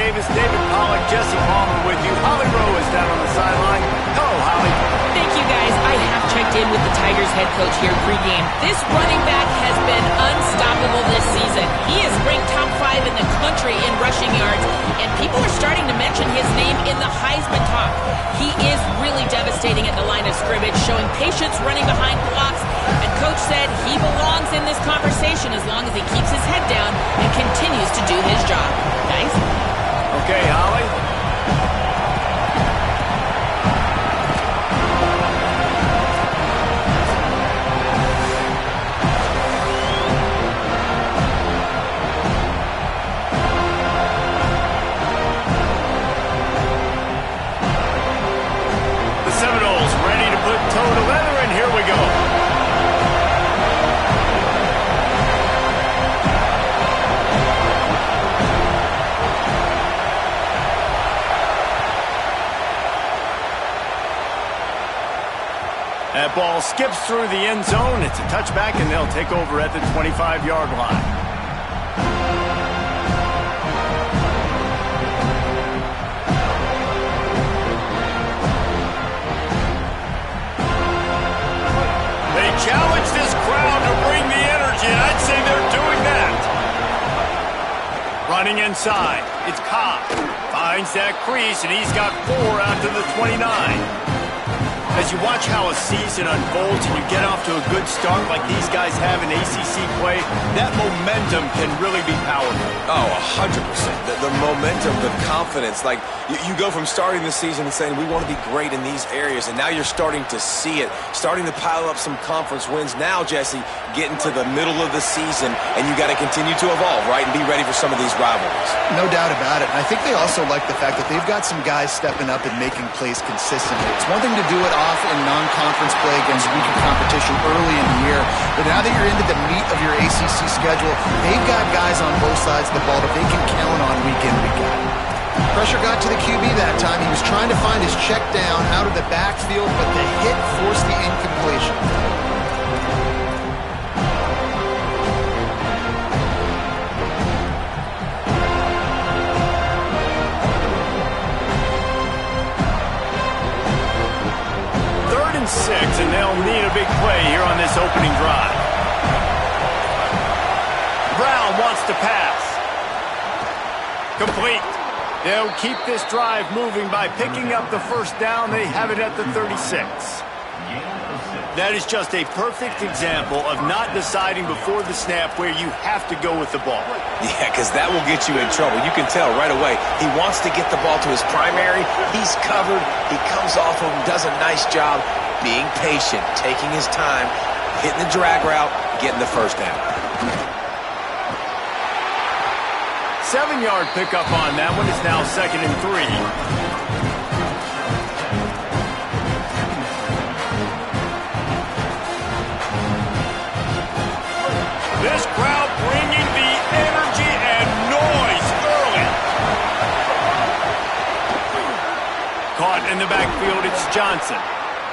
Davis, David Pollack, Jesse Palmer with you. Holly Rowe is down on the sideline. Hello, Holly. Thank you, guys. I have checked in with the Tigers head coach here pregame. This running back has been unstoppable this season. He is ranked top 5 in the country in rushing yards, and people are starting to mention his name in the Heisman talk. He is really devastating at the line of scrimmage, showing patience running behind blocks, and coach said he belongs in this conversation as long as he keeps his head down and continues to do his job. Guys? Okay, Holly. Seminoles ready to put toe to leather, and here we go. That ball skips through the end zone. It's a touchback, and they'll take over at the 25-yard line. Challenge this crowd to bring the energy, and I'd say they're doing that. Running inside, it's Cobb. Finds that crease, and he's got 4 out to the 29. As you watch how a season unfolds and you get off to a good start like these guys have in ACC play, that momentum can really be powerful. Oh, 100%. The momentum, the confidence. Like, you go from starting the season and saying, we want to be great in these areas, and now you're starting to see it, starting to pile up some conference wins. Now, Jesse, getting to the middle of the season, and you got to continue to evolve, right, and be ready for some of these rivalries. No doubt about it. And I think they also like the fact that they've got some guys stepping up and making plays consistently. It's one thing to do it off in non-conference play against weaker competition early in the year, but now that you're into the meat of your ACC schedule, they've got guys on both sides of the ball that they can count on week in, week out. Pressure got to the QB that time. He was trying to find his check down out of the backfield, but the hit forced the incompletion. Six, and they'll need a big play here on this opening drive. Brown wants to pass. Complete. They'll keep this drive moving by picking up the first down. They have it at the 36. That is just a perfect example of not deciding before the snap where you have to go with the ball. Yeah, because that will get you in trouble. You can tell right away. He wants to get the ball to his primary. He's covered. He comes off of him, does a nice job being patient, taking his time, hitting the drag route, getting the first down. 7-yard pickup on that one. Is now 2nd and 3. This crowd bringing the energy and noise early. Caught in the backfield, it's Johnson.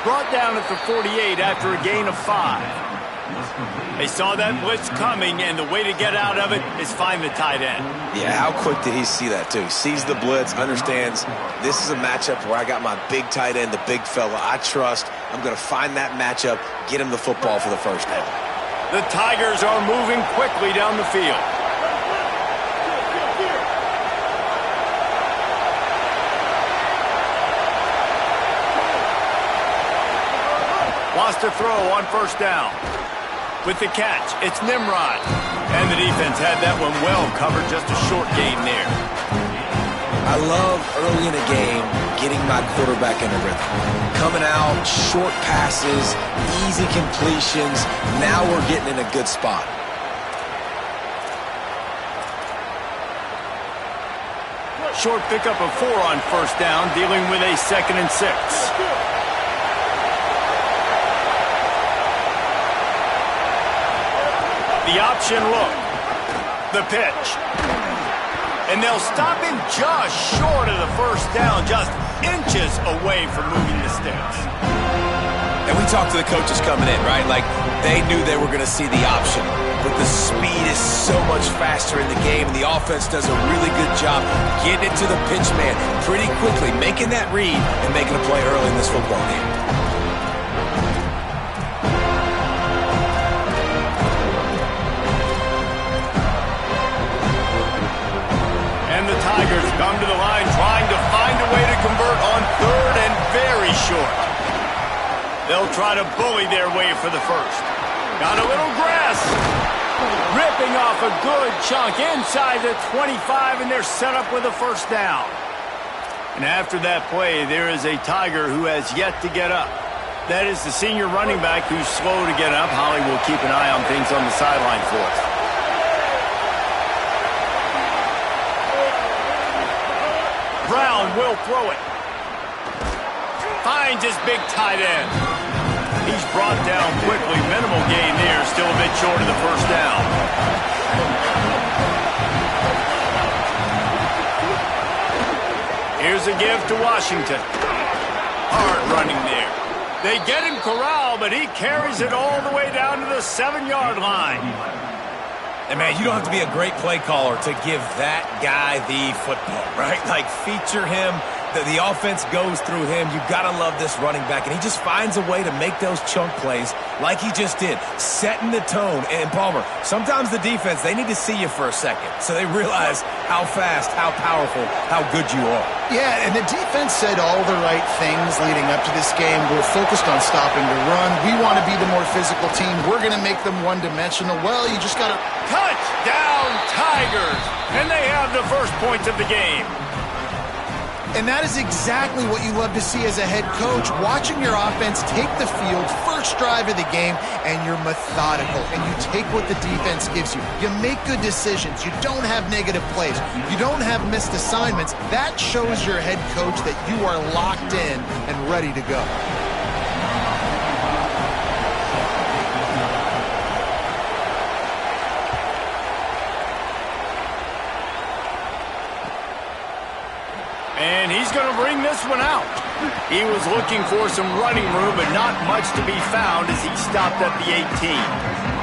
Brought down at the 48 after a gain of 5. They saw that blitz coming, and the way to get out of it is find the tight end. Yeah, how quick did he see that, too? Sees the blitz, understands this is a matchup where I got my big tight end, the big fella I trust. I'm going to find that matchup, get him the football for the first down. The Tigers are moving quickly down the field. Wants to throw on first down. With the catch, it's Nimrod. And the defense had that one well covered, just a short gain there. I love early in a game getting my quarterback in a rhythm. Coming out, short passes, easy completions. Now we're getting in a good spot. Short pickup of 4 on first down, dealing with a 2nd and 6. The option look. The pitch. And they'll stop him just short of the first down, just inches away from moving the sticks. And we talked to the coaches coming in, right? Like, they knew they were going to see the option. But the speed is so much faster in the game, and the offense does a really good job getting it to the pitch man pretty quickly, making that read and making a play early in this football game. And the Tigers come to the line trying to find a way to convert on third and very short. They'll try to bully their way for the first. Got a little grass. Ripping off a good chunk inside the 25, and they're set up with a first down. And after that play, there is a Tiger who has yet to get up. That is the senior running back who's slow to get up. Holly will keep an eye on things on the sideline for us. Brown will throw it. Finds his big tight end. He's brought down quickly. Minimal gain there. Still a bit short of the first down. Here's a give to Washington. Hard running there. They get him corralled, but he carries it all the way down to the 7-yard line. And, man, you don't have to be a great play caller to give that guy the football, right? Like, feature him. The offense goes through him. You've got to love this running back. And he just finds a way to make those chunk plays like he just did, setting the tone. And, Palmer, sometimes the defense, they need to see you for a second so they realize how fast, how powerful, how good you are. Yeah, and the defense said all the right things leading up to this game. We're focused on stopping the run. We want to be the more physical team. We're going to make them one-dimensional. Well, you just got to... Touchdown, Tigers! And they have the first points of the game. And that is exactly what you love to see as a head coach, watching your offense take the field, first drive of the game, and you're methodical, and you take what the defense gives you. You make good decisions. You don't have negative plays. You don't have missed assignments. That shows your head coach that you are locked in and ready to go. And he's going to bring this one out. He was looking for some running room, but not much to be found as he stopped at the 18.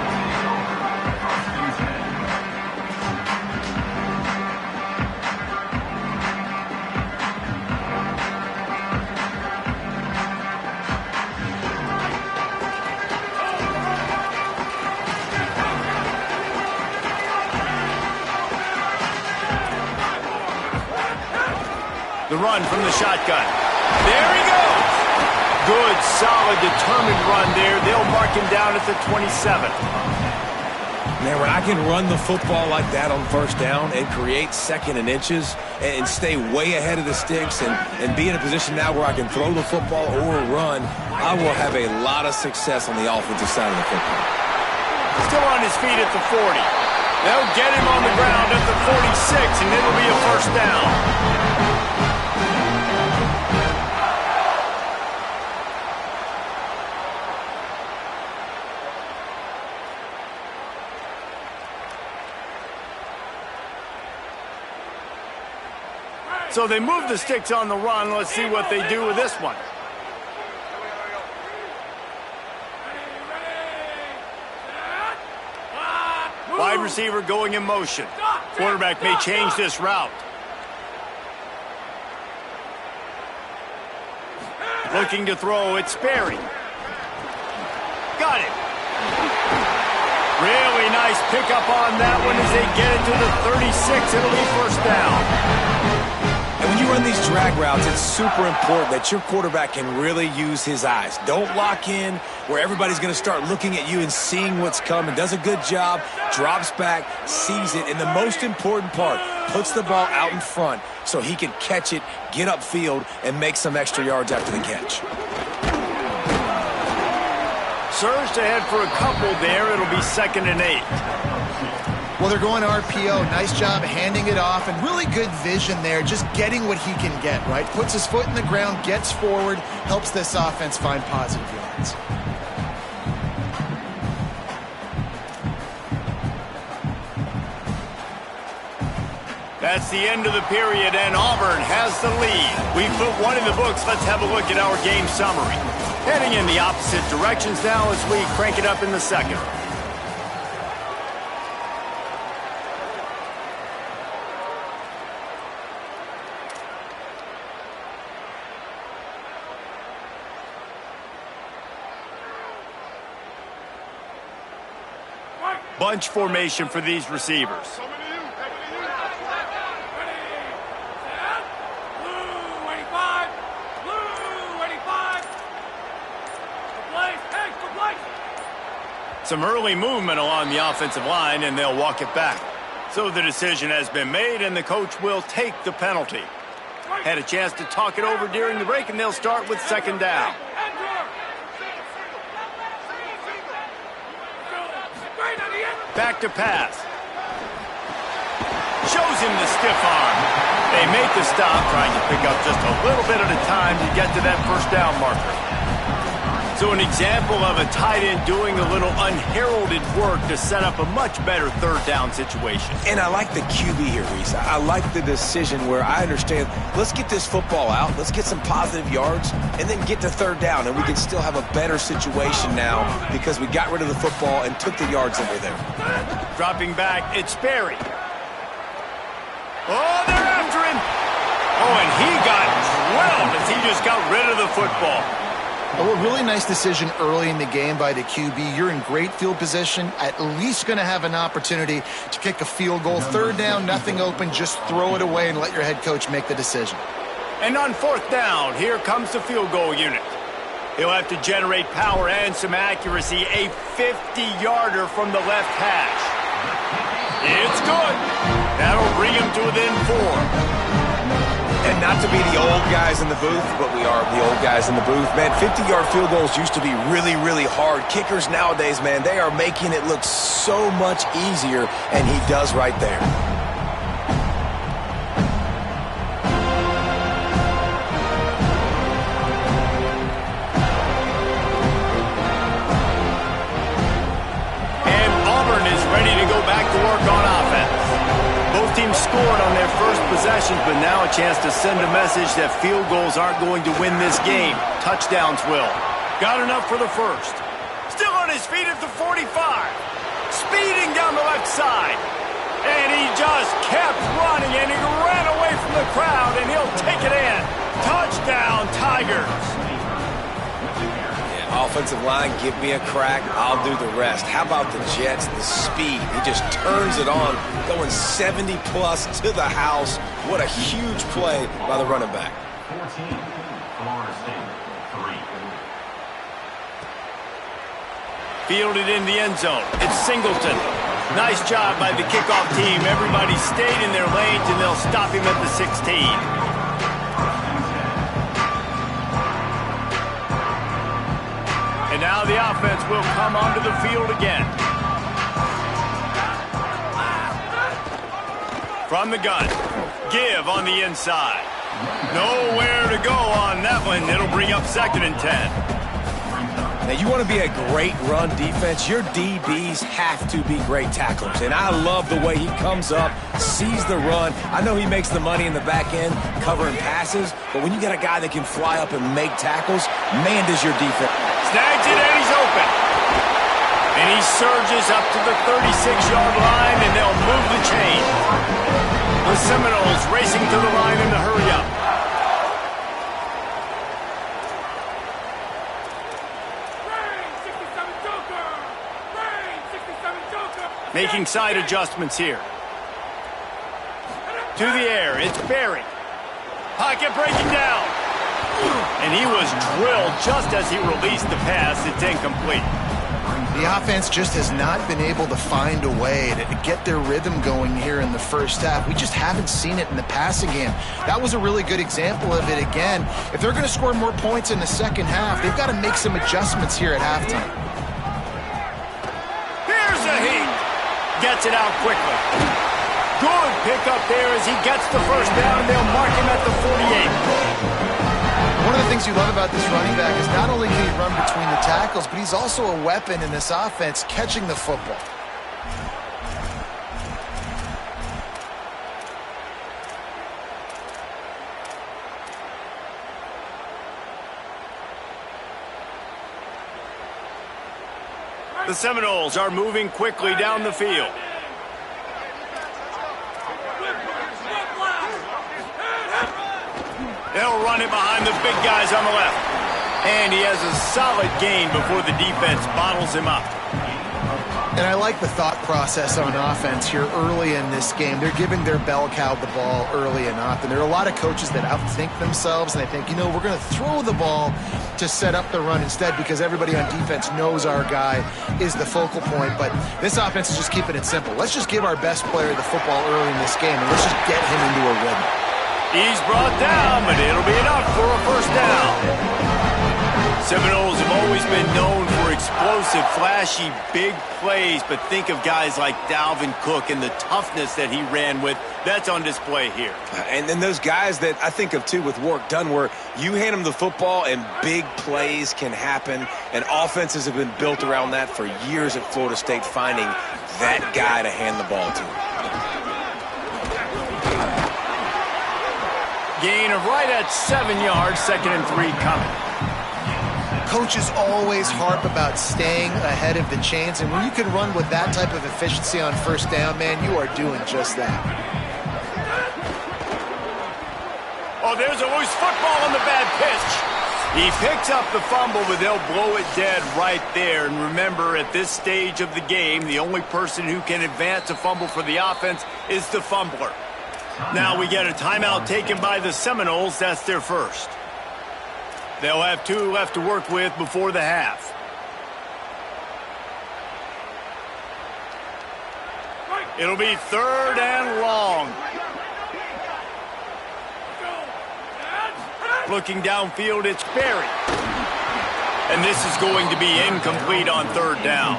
The run from the shotgun. There he goes. Good, solid, determined run there. They'll mark him down at the 27. Man, when I can run the football like that on first down and create second and inches and stay way ahead of the sticks and be in a position now where I can throw the football or run, I will have a lot of success on the offensive side of the football. Still on his feet at the 40. They'll get him on the ground at the 46, and it'll be a first down. So they move the sticks on the run. Let's see what they do with this one. Wide receiver going in motion. Quarterback may change this route. Looking to throw, it's Sperry. Got it. Really nice pickup on that one as they get it to the 36. It'll be first down. And when you run these drag routes, it's super important that your quarterback can really use his eyes. Don't lock in where everybody's going to start looking at you and seeing what's coming. Does a good job, drops back, sees it, and the most important part, puts the ball out in front so he can catch it, get upfield, and make some extra yards after the catch. Surged ahead for a couple there. It'll be 2nd and 8. Well, they're going RPO. Nice job handing it off, and really good vision there, just getting what he can get, right? Puts his foot in the ground, gets forward, helps this offense find positive yards. That's the end of the period, and Auburn has the lead. We've put one in the books. Let's have a look at our game summary. Heading in the opposite directions now as we crank it up in the second. Bunch formation for these receivers. Some early movement along the offensive line, and they'll walk it back. So the decision has been made, and the coach will take the penalty. Had a chance to talk it over during the break, and they'll start with second down. Back to pass. Shows him the stiff arm. They make the stop, trying to pick up just a little bit at a time to get to that first down marker. So an example of a tight end doing a little unheralded work to set up a much better third down situation. And I like the QB here, Reese. I like the decision where I understand, let's get this football out, let's get some positive yards, and then get to third down, and we can still have a better situation now because we got rid of the football and took the yards that were there. Dropping back, it's Berry. Oh, they're after him. Oh, and he got drilled as he just got rid of the football. Well, a really nice decision early in the game by the QB. You're in great field position, at least going to have an opportunity to kick a field goal. Third down, nothing open, just throw it away and let your head coach make the decision. And on fourth down, here comes the field goal unit. He'll have to generate power and some accuracy, a 50-yarder from the left hash. It's good. That'll bring him to within 4. And not to be the old guys in the booth, but we are the old guys in the booth. Man, 50-yard field goals used to be really, really hard. Kickers nowadays, man, they are making it look so much easier, and he does right there. And Auburn is ready to go back to work on offense. Both teams scored on their first possessions, but now a chance to send a message that field goals aren't going to win this game. Touchdowns will. Got enough for the first. Still on his feet at the 45. Speeding down the left side. And he just kept running, and he ran away from the crowd, and he'll take it in. Touchdown, Tigers. Offensive line, give me a crack, I'll do the rest. How about the Jets, the speed? He just turns it on, going 70-plus to the house. What a huge play by the running back. 14, Florida State, 3. Fielded in the end zone. It's Singleton. Nice job by the kickoff team. Everybody stayed in their lanes, and they'll stop him at the 16. And now the offense will come onto the field again. From the gun. Give on the inside. Nowhere to go on that one. It'll bring up second and 10. Now, you want to be a great run defense, your DBs have to be great tacklers. And I love the way he comes up, sees the run. I know he makes the money in the back end covering passes, but when you got a guy that can fly up and make tackles, man, does your defense. Snags it, and he's open. And he surges up to the 36-yard line, and they'll move the chain. The Seminoles racing to the line in the hurry-up. Making side adjustments here. To the air, it's Berry. Pocket breaking down. And he was drilled just as he released the pass. It's incomplete. The offense just has not been able to find a way to get their rhythm going here in the first half. We just haven't seen it in the passing game. That was a really good example of it again. If they're going to score more points in the second half, they've got to make some adjustments here at halftime. Here's a heat. Gets it out quickly. Good pickup there as he gets the first down. They'll mark him at the 48. One of the things you love about this running back is not only can he run between the tackles, but he's also a weapon in this offense catching the football. The Seminoles are moving quickly down the field. They'll run it behind the big guys on the left. And he has a solid gain before the defense bottles him up. And I like the thought process on offense here early in this game. They're giving their bell cow the ball early and often. There are a lot of coaches that outthink themselves, and they think, we're going to throw the ball to set up the run instead because everybody on defense knows our guy is the focal point. But this offense is just keeping it simple. Let's just give our best player the football early in this game, and let's just get him into a rhythm. He's brought down, but it'll be enough for a first down. Seminoles have always been known for explosive, flashy, big plays, but think of guys like Dalvin Cook and the toughness that he ran with. That's on display here. And then those guys that I think of, too, with Warrick Dunn, where you hand them the football and big plays can happen, and offenses have been built around that for years at Florida State, finding that guy to hand the ball to. Gain of right at 7 yards, 2nd and 3 coming. Coaches always harp about staying ahead of the chains, and when you can run with that type of efficiency on first down, man, you are doing just that. Oh, there's a loose football on the bad pitch. He picks up the fumble, but they'll blow it dead right there. And remember, at this stage of the game, the only person who can advance a fumble for the offense is the fumbler. Now we get a timeout taken by the Seminoles. That's their first. They'll have 2 left to work with before the half. It'll be 3rd and long. Looking downfield, it's Berry. And this is going to be incomplete on 3rd down.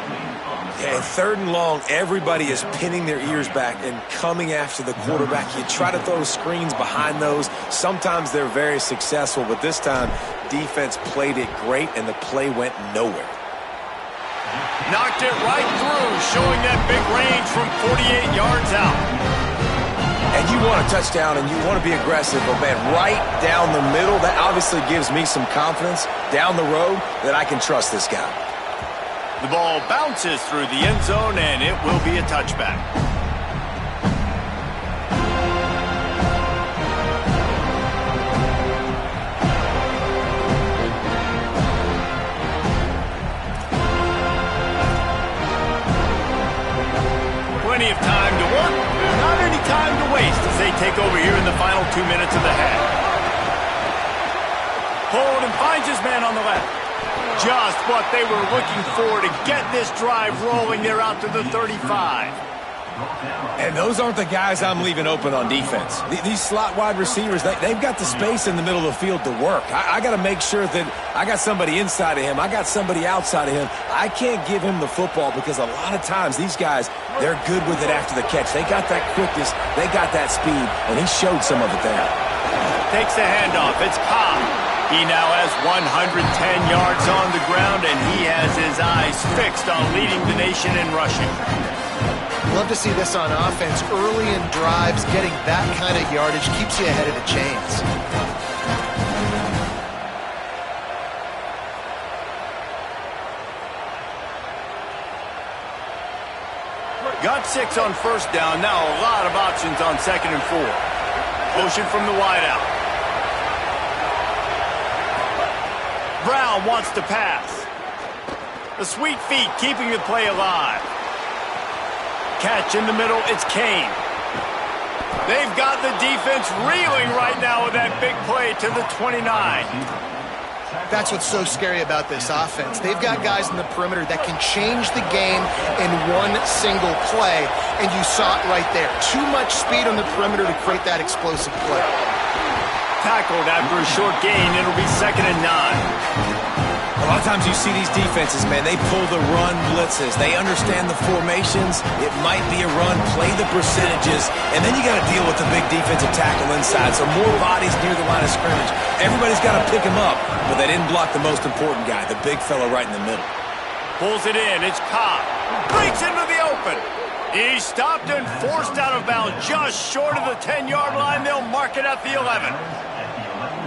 Yeah, 3rd and long, everybody is pinning their ears back and coming after the quarterback. You try to throw screens behind those. Sometimes they're very successful, but this time, defense played it great, and the play went nowhere. Knocked it right through, showing that big range from 48 yards out. And you want a touchdown, and you want to be aggressive, but, man, right down the middle, that obviously gives me some confidence down the road that I can trust this guy. The ball bounces through the end zone, and it will be a touchback. Plenty of time to work, not any time to waste as they take over here in the final 2 minutes of the half. Hold and finds his man on the left. Just what they were looking for to get this drive rolling. They're out to the 35. And those aren't the guys I'm leaving open on defense. These slot wide receivers, they've got the space in the middle of the field to work. I got to make sure that I got somebody inside of him. I got somebody outside of him. I can't give him the football because a lot of times these guys, they're good with it after the catch. They got that quickness. They got that speed, and he showed some of it there. Takes the handoff. It's Cobb. He now has 110 yards on the ground, and he has his eyes fixed on leading the nation in rushing. Love to see this on offense. Early in drives, getting that kind of yardage keeps you ahead of the chains. Got 6 on first down. Now a lot of options on 2nd and 4. Motion from the wideout. Brown wants to pass. The sweet feet keeping the play alive. Catch in the middle, it's Kane. They've got the defense reeling right now with that big play to the 29. That's what's so scary about this offense. They've got guys in the perimeter that can change the game in one single play, and you saw it right there. Too much speed on the perimeter to create that explosive play. Tackled after a short gain. It'll be 2nd and 9. A lot of times you see these defenses, man, they pull the run blitzes. They understand the formations. It might be a run, play the percentages, and then you got to deal with the big defensive tackle inside. So more bodies near the line of scrimmage. Everybody's got to pick him up, but they didn't block the most important guy, the big fella right in the middle. Pulls it in. It's Cobb. Breaks into the open. He's stopped and forced out of bounds just short of the 10-yard line. They'll mark it at the 11.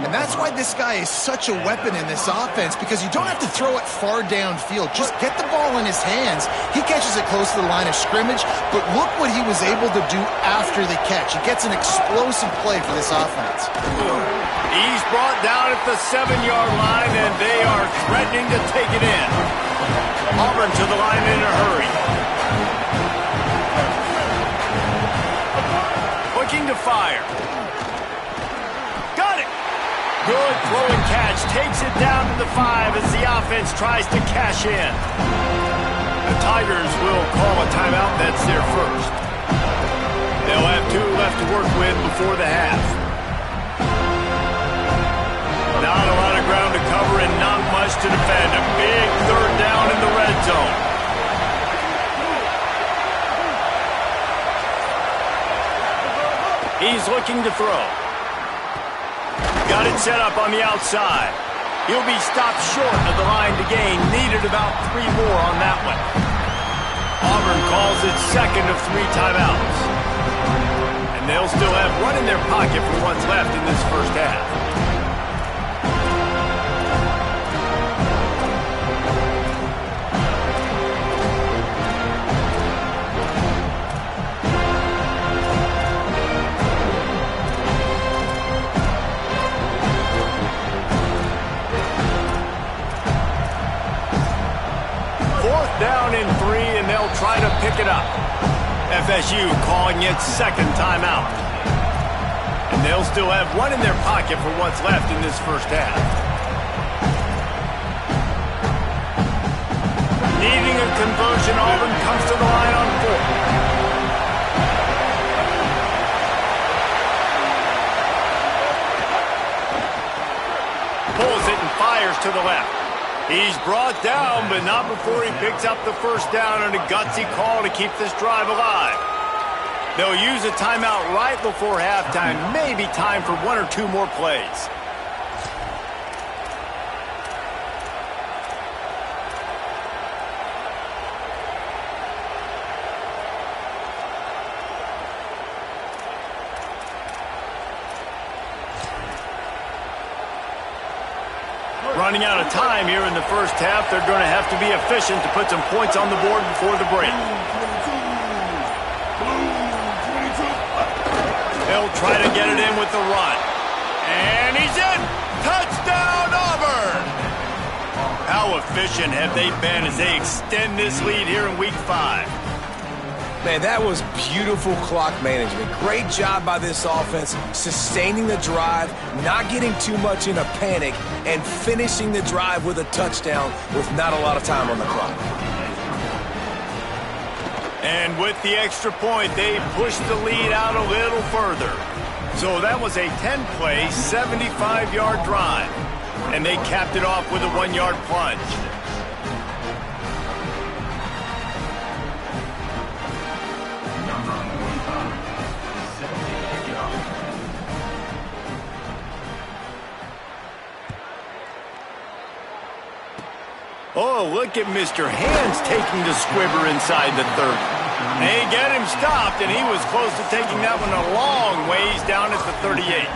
And that's why this guy is such a weapon in this offense, because you don't have to throw it far downfield. Just get the ball in his hands. He catches it close to the line of scrimmage, but look what he was able to do after the catch. He gets an explosive play for this offense. He's brought down at the 7-yard line, and they are threatening to take it in. Auburn to the line in a hurry. Looking to fire. Got it. Good throw and catch. Takes it down to the 5 as the offense tries to cash in. The Tigers will call a timeout. That's their first. They'll have 2 left to work with before the half. Not a lot of ground to cover and not much to defend. A big 3rd down in the red zone. He's looking to throw. Got it set up on the outside. He'll be stopped short of the line to gain. Needed about 3 more on that one. Auburn calls its second of 3 timeouts. And they'll still have 1 in their pocket for what's left in this first half. Down in 3, and they'll try to pick it up. FSU calling its second timeout. And they'll still have 1 in their pocket for what's left in this first half. Needing a conversion, Auburn comes to the line on 4. Pulls it and fires to the left. He's brought down, but not before he picks up the first down on a gutsy call to keep this drive alive. They'll use a timeout right before halftime. Maybe time for 1 or 2 more plays. Running out of time here in the first half. They're going to have to be efficient to put some points on the board before the break. They'll try to get it in with the run. And he's in! Touchdown, Auburn! How efficient have they been as they extend this lead here in Week 5? Man, that was beautiful clock management. Great job by this offense, sustaining the drive, not getting too much in a panic, and finishing the drive with a touchdown with not a lot of time on the clock. And with the extra point, they pushed the lead out a little further. So that was a 10-play, 75-yard drive. And they capped it off with a 1-yard plunge. Oh, look at Mr. Hands taking the squibber inside the 30. They get him stopped, and he was close to taking that one a long ways down at the 38.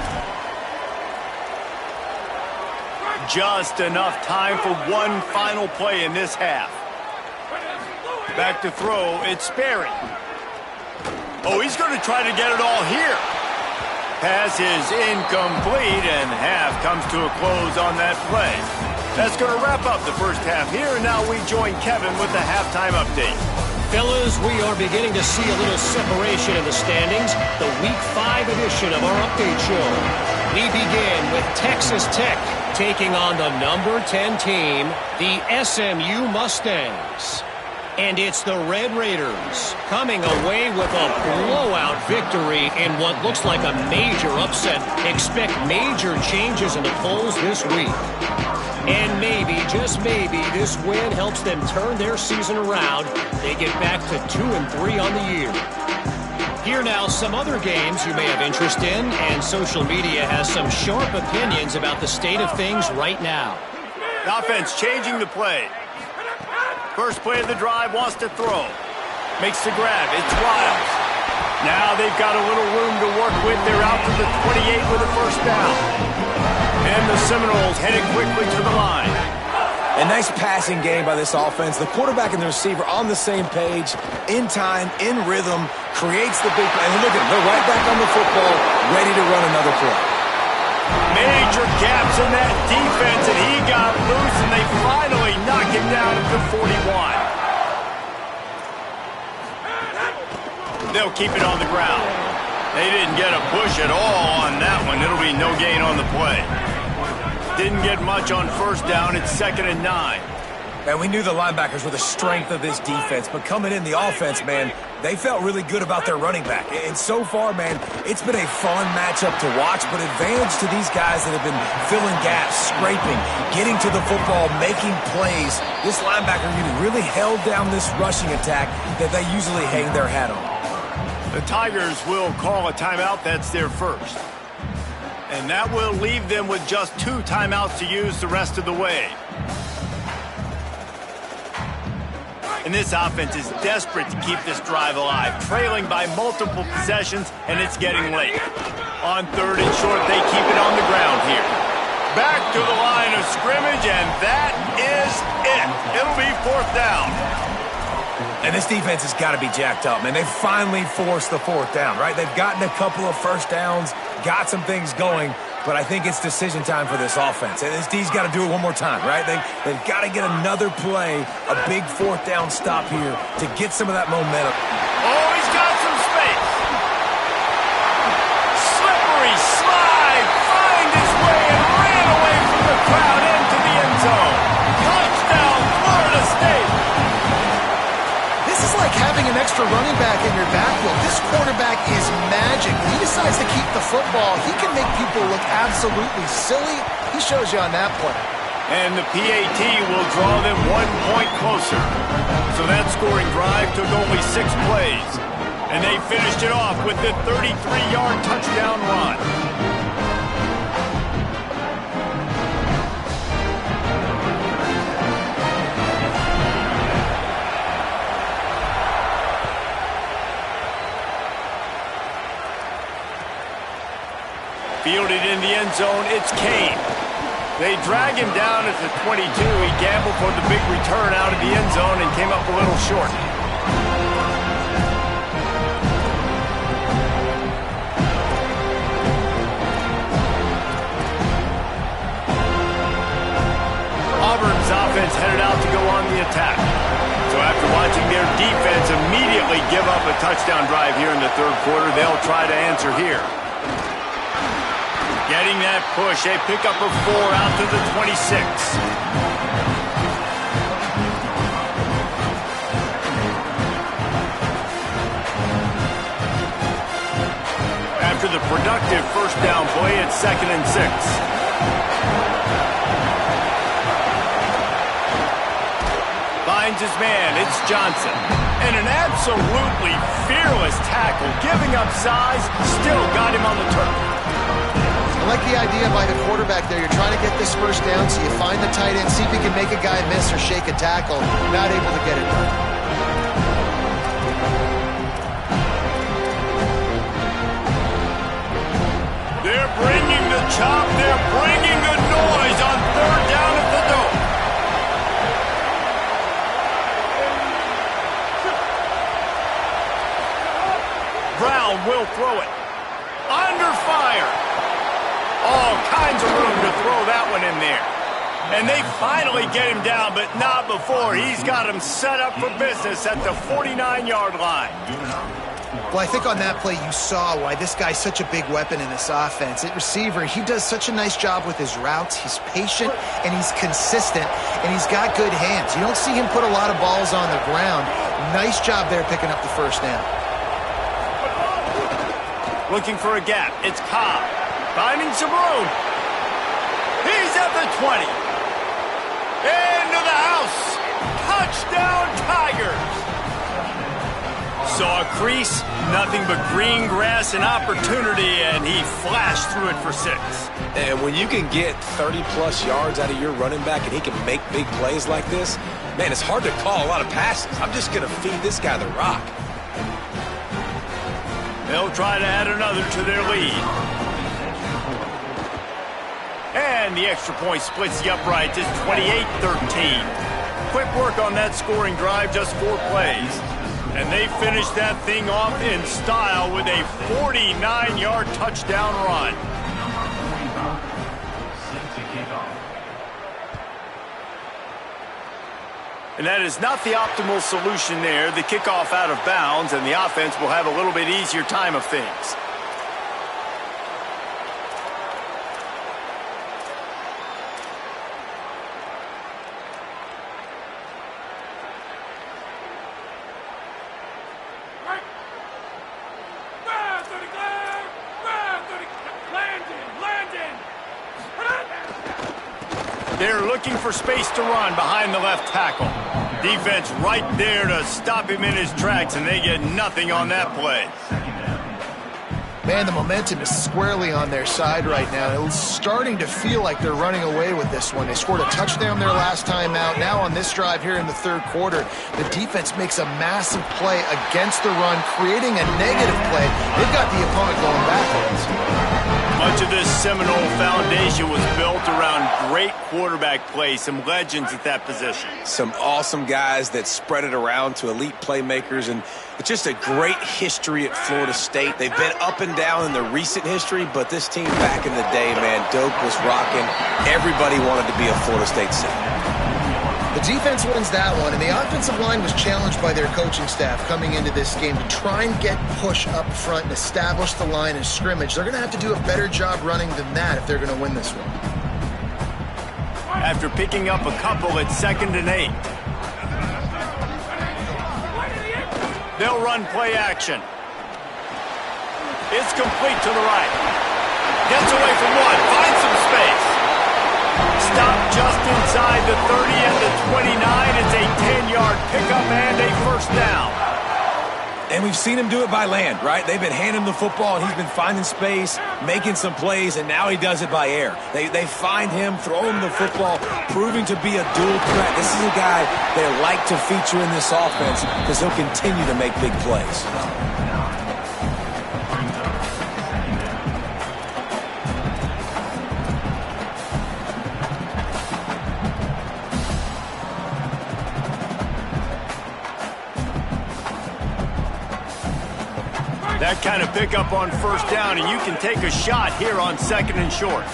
Just enough time for 1 final play in this half. Back to throw, it's Sperry. Oh, he's going to try to get it all here. Pass is incomplete, and half comes to a close on that play. That's going to wrap up the first half here, and now we join Kevin with the halftime update. Fellas, we are beginning to see a little separation in the standings. The Week 5 edition of our update show. We begin with Texas Tech taking on the number 10 team, the SMU Mustangs. And it's the Red Raiders coming away with a blowout victory in what looks like a major upset. Expect major changes in the polls this week. And maybe, just maybe, this win helps them turn their season around. They get back to 2-3 on the year. Here now, some other games you may have interest in, and social media has some sharp opinions about the state of things right now. Offense changing the play. First play of the drive, wants to throw. Makes the grab. It's Wiles. Now they've got a little room to work with. They're out to the 28 with a first down. And the Seminoles headed quickly to the line. A nice passing game by this offense. The quarterback and the receiver on the same page, in time, in rhythm, creates the big play. And look at them, they're right back on the football, ready to run another play. Major gaps in that defense, and he got loose, and they finally knock him down at the 41. They'll keep it on the ground. They didn't get a push at all on that one. It'll be no gain on the play. Didn't get much on first down. It's 2nd and 9. And we knew the linebackers were the strength of this defense, but coming in the offense, man, they felt really good about their running back. And so far, man, it's been a fun matchup to watch, but advantage to these guys that have been filling gaps, scraping, getting to the football, making plays. This linebacker unit really held down this rushing attack that they usually hang their hat on. The Tigers will call a timeout. That's their first. And that will leave them with just 2 timeouts to use the rest of the way. And this offense is desperate to keep this drive alive, trailing by multiple possessions, and it's getting late. On 3rd and short, they keep it on the ground here. Back to the line of scrimmage, and that is it. It'll be 4th down. And this defense has got to be jacked up, man. They finally forced the 4th down, right? They've gotten a couple of first downs, got some things going, but I think it's decision time for this offense. And this D's got to do it one more time, right? They've got to get another play, a big 4th down stop here to get some of that momentum. Oh, he's got some space. Slippery slide, find his way and ran away from the crowd into the end zone. Touchdown, Florida State. This is like having an extra running back in your backfield. This quarterback is magic. When he decides to keep the football, he can make people look absolutely silly. He shows you on that play. And the PAT will draw them 1 point closer. So that scoring drive took only 6 plays. And they finished it off with the 33-yard touchdown run. Fielded in the end zone, it's Kane. They drag him down at the 22. He gambled for the big return out of the end zone and came up a little short. Auburn's offense headed out to go on the attack. So after watching their defense immediately give up a touchdown drive here in the 3rd quarter, they'll try to answer here. Getting that push, a pickup of 4 out to the 26. After the productive first down play, it's 2nd and 6. Finds his man, it's Johnson. And an absolutely fearless tackle, giving up size, still got him on the turf. I like the idea by the quarterback there. You're trying to get this first down, so you find the tight end, see if he can make a guy miss or shake a tackle. Not able to get it done. They're bringing the chop. They're bringing the noise on 3rd down at the Dome. Brown will throw it. Under fire. All kinds of room to throw that one in there. And they finally get him down, but not before. He's got him set up for business at the 49-yard line. Well, I think on that play you saw why this guy's such a big weapon in this offense. At receiver, he does such a nice job with his routes. He's patient, and he's consistent, and he's got good hands. You don't see him put a lot of balls on the ground. Nice job there picking up the first down. Looking for a gap. It's Cobb. Finding some room. He's at the 20. Into the house. Touchdown, Tigers. Saw a crease, nothing but green grass and opportunity, and he flashed through it for 6. And when you can get 30-plus yards out of your running back and he can make big plays like this, man, it's hard to call a lot of passes. I'm just going to feed this guy the rock. They'll try to add another to their lead. And And the extra point splits the uprights. It's 28-13. Quick work on that scoring drive, just 4 plays. And they finished that thing off in style with a 49-yard touchdown run. And that is not the optimal solution there. The kickoff out of bounds, and the offense will have a little bit easier time of things. They're looking for space to run behind the left tackle. Defense right there to stop him in his tracks, and they get nothing on that play. Man, the momentum is squarely on their side right now. It's starting to feel like they're running away with this one. They scored a touchdown their last time out. Now on this drive here in the third quarter, the defense makes a massive play against the run, creating a negative play. They've got the opponent going backwards. Much of this Seminole foundation was built around great quarterback play, some legends at that position. Some awesome guys that spread it around to elite playmakers, and it's just a great history at Florida State. They've been up and down in the recent history, but this team back in the day, man, Doak was rocking. Everybody wanted to be a Florida State Seminole. The defense wins that one, and the offensive line was challenged by their coaching staff coming into this game to try and get push up front and establish the line of scrimmage. They're going to have to do a better job running than that if they're going to win this one. After picking up a couple at 2nd and 8. They'll run play action. It's complete to the right. Gets away from one, finds some space. Stop just inside the 30 and the 29. It's a 10-yard pickup and a first down. And we've seen him do it by land, right? They've been handing him the football, and he's been finding space, making some plays, and now he does it by air. They find him, throw him the football, proving to be a dual threat. This is a guy they like to feature in this offense because he'll continue to make big plays. That kind of pickup on first down, and you can take a shot here on 2nd and short.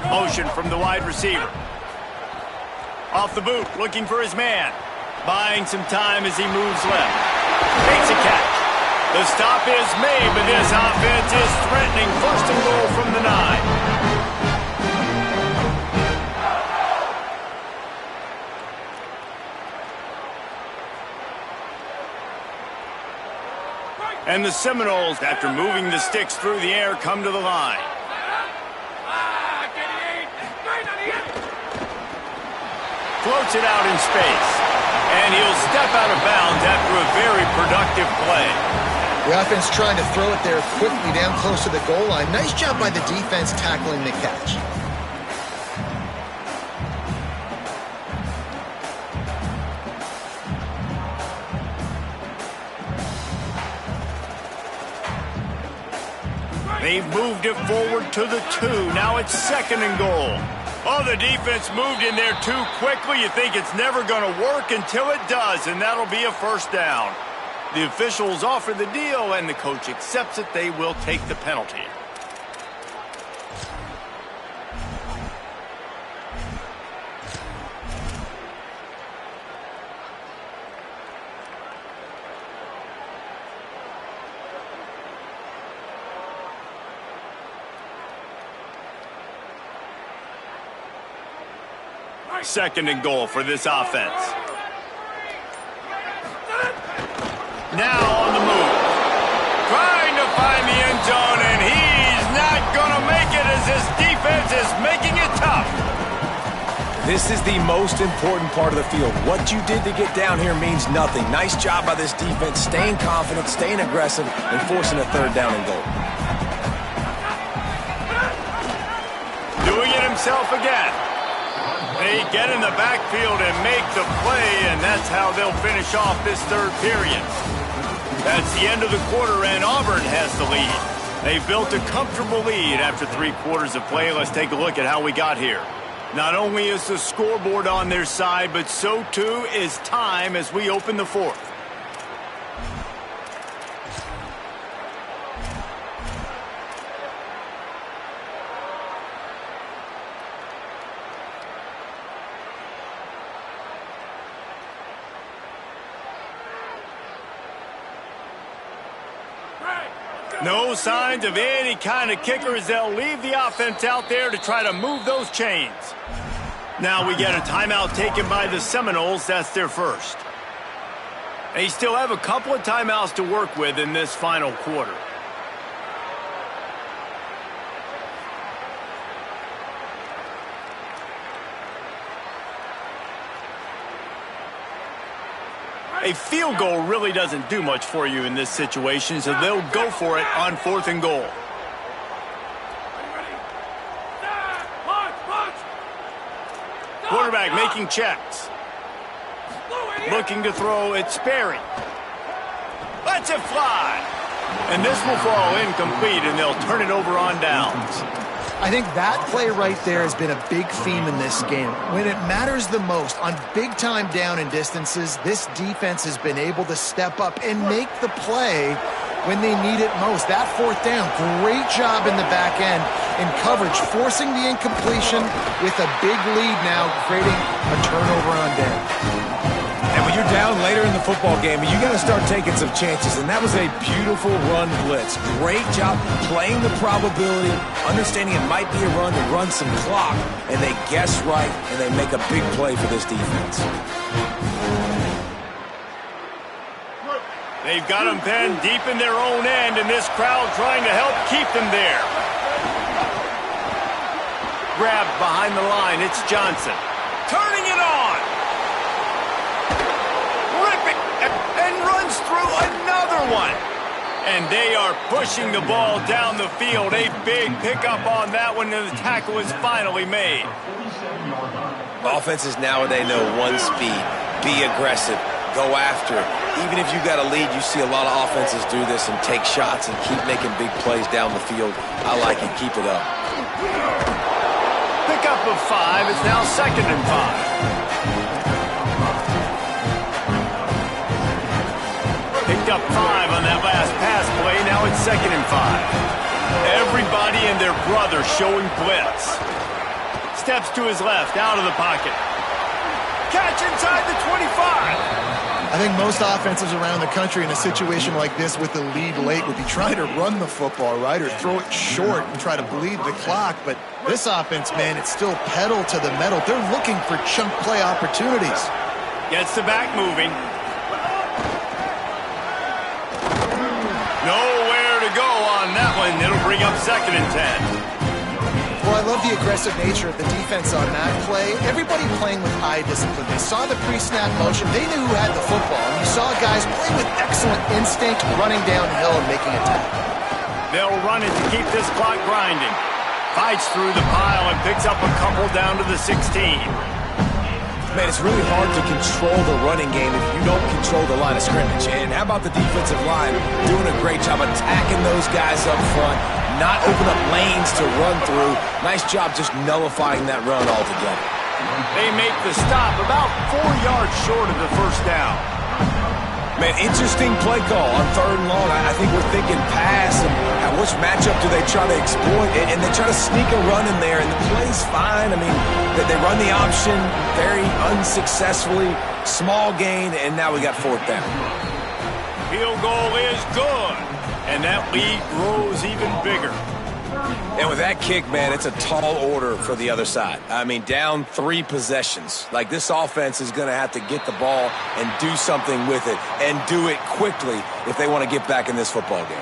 Motion from the wide receiver. Off the boot, looking for his man. Buying some time as he moves left. Makes a catch. The stop is made, but this offense is threatening 1st and goal from the 9. And the Seminoles, after moving the sticks through the air, come to the line. Floats it out in space. And he'll step out of bounds after a very productive play. The offense trying to throw it there quickly down close to the goal line. Nice job by the defense tackling the catch. They've moved it forward to the 2. Now it's 2nd and goal. Oh, the defense moved in there too quickly. You think it's never going to work until it does, and that'll be a first down. The officials offer the deal, and the coach accepts it. They will take the penalty. Second and goal for this offense. Now on the move. Trying to find the end zone, and he's not going to make it as this defense is making it tough. This is the most important part of the field. What you did to get down here means nothing. Nice job by this defense, staying confident, staying aggressive, and forcing a 3rd down and goal. Doing it himself again. They get in the backfield and make the play, and that's how they'll finish off this 3rd period. That's the end of the quarter, and Auburn has the lead. They built a comfortable lead after 3 quarters of play. Let's take a look at how we got here. Not only is the scoreboard on their side, but so too is time as we open the 4th. No signs of any kind of kicker as they'll leave the offense out there to try to move those chains. Now we get a timeout taken by the Seminoles. That's their first. They still have a couple of timeouts to work with in this final quarter. A field goal really doesn't do much for you in this situation, so they'll go for it on 4th and goal. Quarterback making checks. Looking to throw, it's Sperry. Lets it fly. And this will fall incomplete, and they'll turn it over on downs. I think that play right there has been a big theme in this game. When it matters the most, on big-time down and distances, this defense has been able to step up and make the play when they need it most. That 4th down, great job in the back end in coverage, forcing the incompletion with a big lead now, creating a turnover on down. And when you're down later in the football game, you got to start taking some chances. And that was a beautiful run blitz. Great job playing the probability, understanding it might be a run to run some clock. And they guess right, and they make a big play for this defense. They've got them penned deep in their own end, and this crowd trying to help keep them there. Grabbed behind the line, it's Johnson. Turning it on. Ripping and runs through another one. And they are pushing the ball down the field. A big pickup on that one, and the tackle is finally made. Offenses nowadays know one speed. Be aggressive. Go after it. Even if you got a lead, you see a lot of offenses do this and take shots and keep making big plays down the field. I like it. Keep it up. Pickup of 5. It's now 2nd and 5. Picked up 5 on that last pass play. Now it's 2nd and 5. Everybody and their brother showing blitz. Steps to his left, out of the pocket. Catch inside the 25. I think most offenses around the country in a situation like this with the lead late would be trying to run the football, right, or throw it short and try to bleed the clock. But this offense, man, it's still pedal to the metal. They're looking for chunk play opportunities. Gets the back moving. Nowhere to go on that one. It'll bring up 2nd and 10. Well, I love the aggressive nature of the defense on that play. Everybody playing with eye discipline. They saw the pre-snap motion. They knew who had the football. And you saw guys play with excellent instinct, running downhill and making a tackle. They'll run it to keep this clock grinding. Fights through the pile and picks up a couple down to the 16. Man, it's really hard to control the running game if you don't control the line of scrimmage. And how about the defensive line doing a great job attacking those guys up front, not open up lanes to run through. Nice job just nullifying that run altogether. They make the stop about 4 yards short of the 1st down. Man, interesting play call on 3rd and long. I think we're thinking pass, and which matchup do they try to exploit? And they try to sneak a run in there, and the play's fine. I mean, they run the option very unsuccessfully, small gain, and now we got 4th down. Field goal is good, and that lead grows even bigger. And with that kick, man, it's a tall order for the other side. I mean, down 3 possessions. Like, this offense is going to have to get the ball and do something with it, and do it quickly if they want to get back in this football game.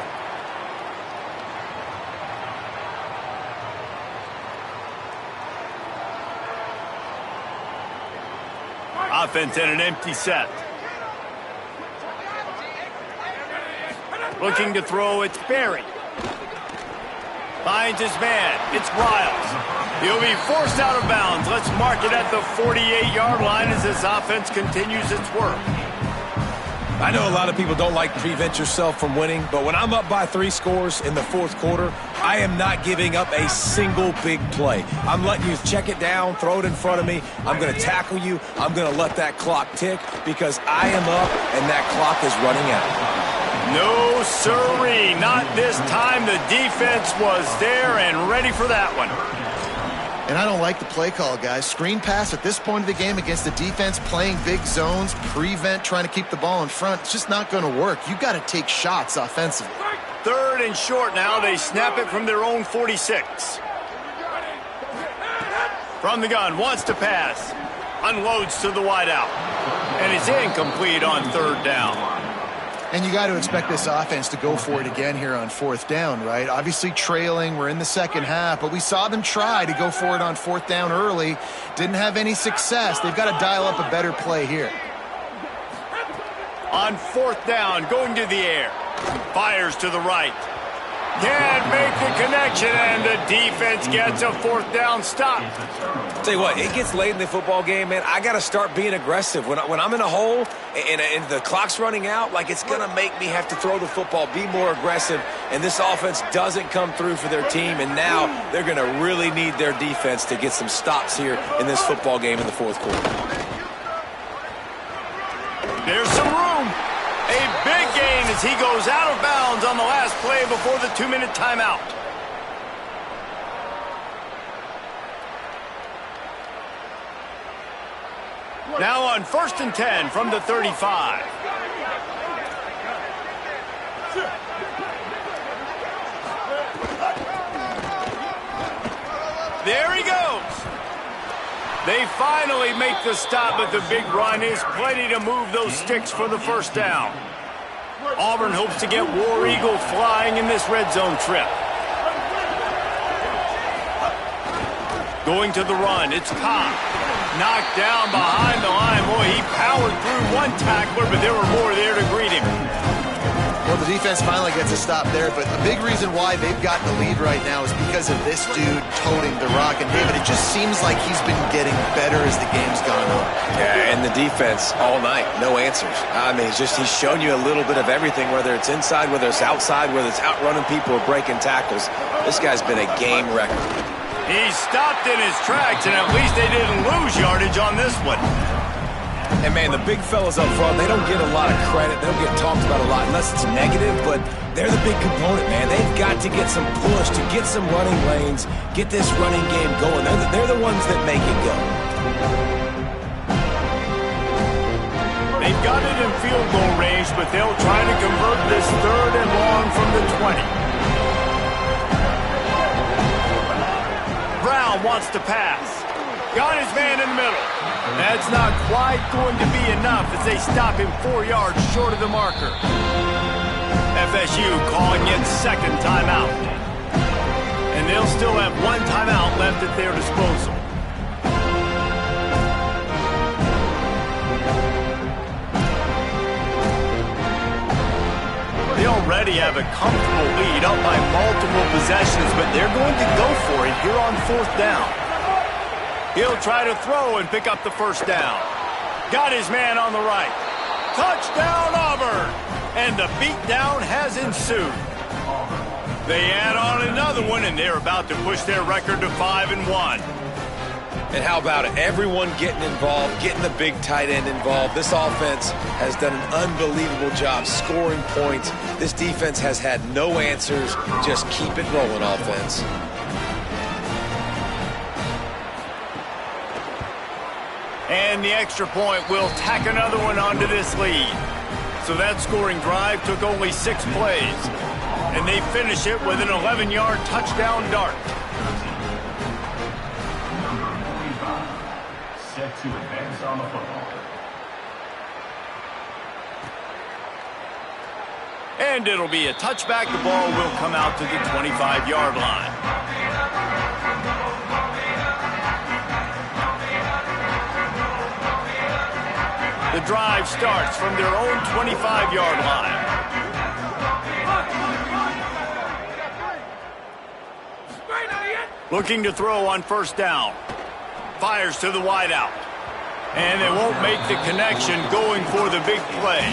Offense in an empty set. Looking to throw, it's Berry. Finds his man. It's Riles. He'll be forced out of bounds. Let's mark it at the 48-yard line as this offense continues its work. I know a lot of people don't like to prevent yourself from winning, but when I'm up by 3 scores in the fourth quarter, I am not giving up a single big play. I'm letting you check it down, throw it in front of me. I'm going to tackle you. I'm going to let that clock tick because I am up and that clock is running out. No, sirree, not this time. The defense was there and ready for that one. And I don't like the play call, guys. Screen pass at this point of the game against the defense playing big zones, prevent, trying to keep the ball in front. It's just not going to work. You got to take shots offensively. 3rd and short now. They snap it from their own 46. From the gun, wants to pass. Unloads to the wideout. And it's incomplete on 3rd down. And you got to expect this offense to go for it again here on 4th down, right? Obviously trailing, we're in the second half, but we saw them try to go for it on 4th down early. Didn't have any success. They've got to dial up a better play here. On 4th down, going to the air. Fires to the right. Can't make the connection, and the defense gets a 4th down stop. Tell you what, it gets late in the football game, man. I got to start being aggressive. When I'm in a hole and the clock's running out, like it's going to make me have to throw the football, be more aggressive, and this offense doesn't come through for their team, and now they're going to really need their defense to get some stops here in this football game in the fourth quarter. There's some room. A big gain as he goes out of bounds on the last play before the 2-minute timeout. Now on 1st and 10 from the 35. There he goes. They finally make the stop, but the big run is plenty to move those sticks for the 1st down. Auburn hopes to get War Eagle flying in this red zone trip. Going to the run, it's Cobb. Knocked down behind the line. Boy, he powered through one tackler, but there were more there to greet him. Well, the defense finally gets a stop there, but the big reason why they've gotten the lead right now is because of this dude toting the rock. And, David, it just seems like he's been getting better as the game's gone on. Yeah, and the defense all night, no answers. I mean, he's shown you a little bit of everything, whether it's inside, whether it's outside, whether it's outrunning people or breaking tackles. This guy's been a game wrecker. He stopped in his tracks, and at least they didn't lose yardage on this one. And, man, the big fellas up front, they don't get a lot of credit. They don't get talked about a lot unless it's negative, but they're the big component, man. They've got to get some push, to get some running lanes, get this running game going. They're the ones that make it go. They've got it in field goal range, but they'll try to convert this 3rd and long from the 20. Brown wants to pass. Got his man in the middle. That's not quite going to be enough as they stop him 4 yards short of the marker. FSU calling its 2nd timeout. And they'll still have 1 timeout left at their disposal. They already have a comfortable lead up by multiple possessions, but they're going to go for it here on 4th down. He'll try to throw and pick up the 1st down. Got his man on the right. Touchdown, Auburn! And the beatdown has ensued. They add on another one, and they're about to push their record to 5-1. And how about it? Everyone getting involved, getting the big tight end involved. This offense has done an unbelievable job scoring points. This defense has had no answers. Just keep it rolling, offense. And the extra point will tack another one onto this lead. So that scoring drive took only 6 plays. And they finish it with an 11-yard touchdown dart. Set to advance on the football. And it'll be a touchback. The ball will come out to the 25-yard line. The drive starts from their own 25-yard line. Looking to throw on 1st down. Fires to the wideout. And they won't make the connection going for the big play.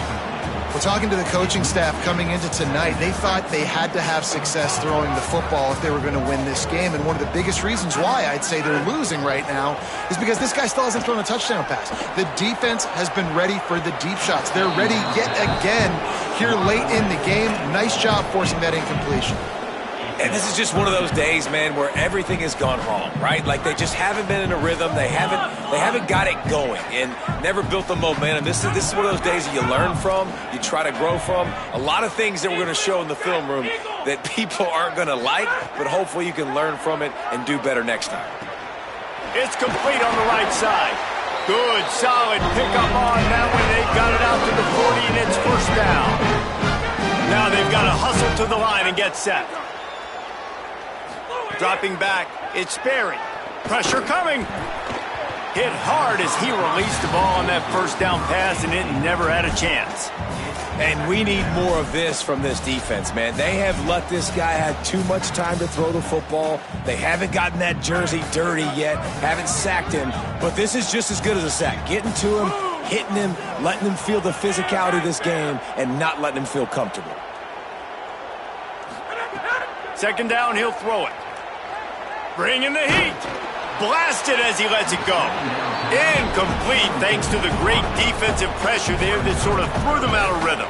We're talking to the coaching staff coming into tonight. They thought they had to have success throwing the football if they were going to win this game. And one of the biggest reasons why I'd say they're losing right now is because this guy still hasn't thrown a touchdown pass. The defense has been ready for the deep shots. They're ready yet again here late in the game. Nice job forcing that incompletion. And this is just one of those days, man, where everything has gone wrong, right? Like they just haven't been in a rhythm. They haven't got it going and never built the momentum. This is one of those days that you learn from, you try to grow from. A lot of things that we're going to show in the film room that people aren't going to like, but hopefully you can learn from it and do better next time. It's complete on the right side. Good, solid pickup on that one. They've got it out to the 40, and it's first down. Now they've got to hustle to the line and get set. Dropping back, it's Sperry. Pressure coming. Hit hard as he released the ball on that first down pass, and it never had a chance. And we need more of this from this defense, man. They have let this guy have too much time to throw the football. They haven't gotten that jersey dirty yet, haven't sacked him. But this is just as good as a sack. Getting to him, hitting him, letting him feel the physicality of this game, and not letting him feel comfortable. Second down, he'll throw it. Bringing the heat. Blasted as he lets it go. Incomplete thanks to the great defensive pressure there that sort of threw them out of rhythm.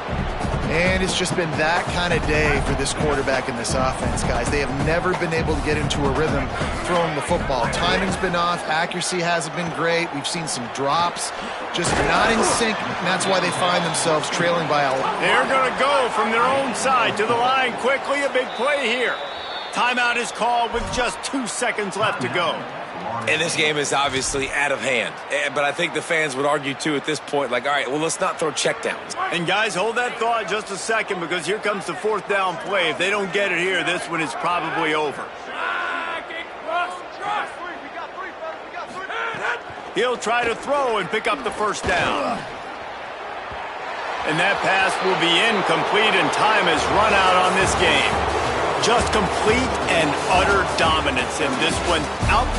And it's just been that kind of day for this quarterback in this offense, guys. They have never been able to get into a rhythm throwing the football. Timing's been off. Accuracy hasn't been great. We've seen some drops. Just not in sync, and that's why they find themselves trailing by a lot. They're going to go from their own side to the line quickly. A big play here. Timeout is called with just 2 seconds left to go. And this game is obviously out of hand. But I think the fans would argue, too, at this point, like, all right, well, let's not throw checkdowns. And, guys, hold that thought just a second because here comes the fourth down play. If they don't get it here, this one is probably over. He'll try to throw and pick up the first down. And that pass will be incomplete, and time has run out on this game. Just complete and utter dominance in this one. Out